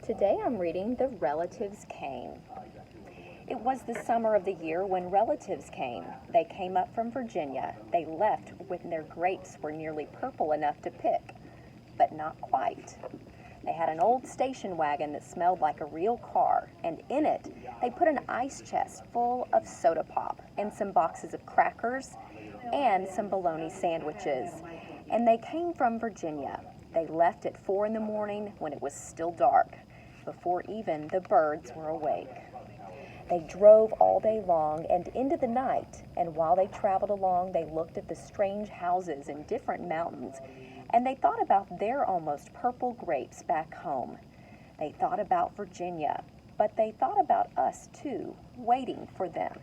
Today I'm reading The Relatives Came. It was the summer of the year when relatives came. They came up from Virginia. They left when their grapes were nearly purple enough to pick, but not quite. They had an old station wagon that smelled like a real car, and in it they put an ice chest full of soda pop and some boxes of crackers and some bologna sandwiches. And they came from Virginia. They left at 4 in the morning when it was still dark, before even the birds were awake. They drove all day long and into the night, and while they traveled along, they looked at the strange houses in different mountains, and they thought about their almost purple grapes back home. They thought about Virginia, but they thought about us too, waiting for them.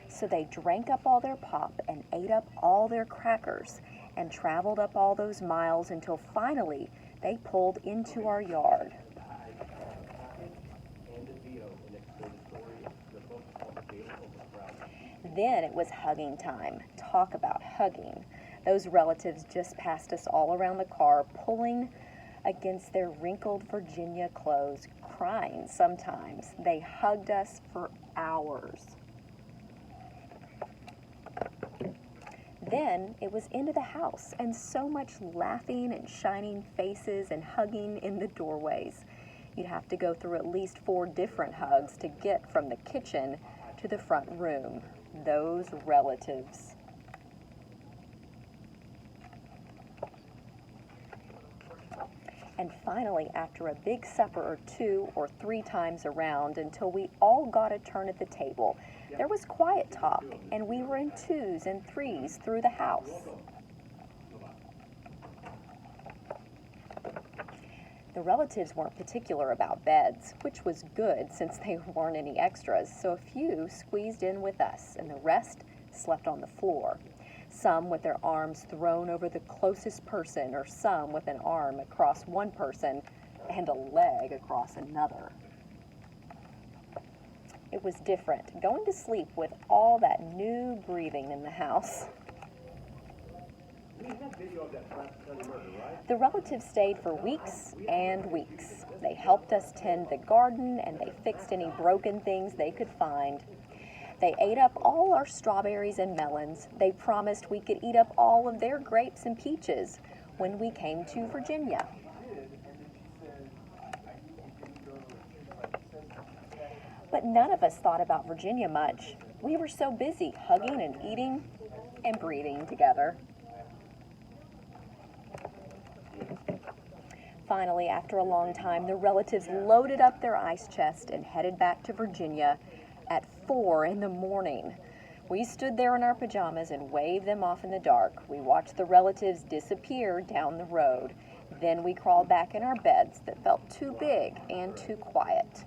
So they drank up all their pop and ate up all their crackers and traveled up all those miles until finally they pulled into our yard. Then it was hugging time. Talk about hugging. Those relatives just passed us all around the car, pulling against their wrinkled Virginia clothes, crying sometimes. They hugged us for hours. Then it was into the house, and so much laughing and shining faces and hugging in the doorways. You'd have to go through at least 4 different hugs to get from the kitchen to the front room. Those relatives. And finally, after a big supper or 2 or 3 times around, until we all got a turn at the table, there was quiet talk, and we were in 2s and 3s through the house. The relatives weren't particular about beds, which was good since there weren't any extras, so a few squeezed in with us, and the rest slept on the floor. Some with their arms thrown over the closest person, or some with an arm across one person and a leg across another. It was different, going to sleep with all that new breathing in the house. The relatives stayed for weeks and weeks. They helped us tend the garden, and they fixed any broken things they could find. They ate up all our strawberries and melons. They promised we could eat up all of their grapes and peaches when we came to Virginia. But none of us thought about Virginia much. We were so busy hugging and eating and breathing together. Finally, after a long time, the relatives loaded up their ice chest and headed back to Virginia at 4 in the morning. We stood there in our pajamas and waved them off in the dark. We watched the relatives disappear down the road. Then we crawled back in our beds that felt too big and too quiet.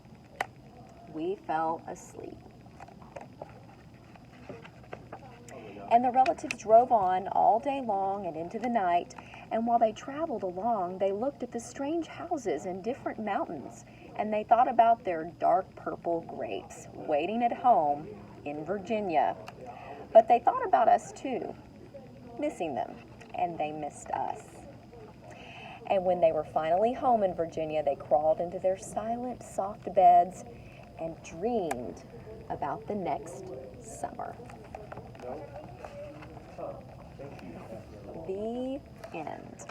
We fell asleep. And the relatives drove on all day long and into the night, and while they traveled along, they looked at the strange houses in different mountains, and they thought about their dark purple grapes waiting at home in Virginia. But they thought about us too, missing them, and they missed us. And when they were finally home in Virginia, they crawled into their silent, soft beds and dreamed about the next summer. The end.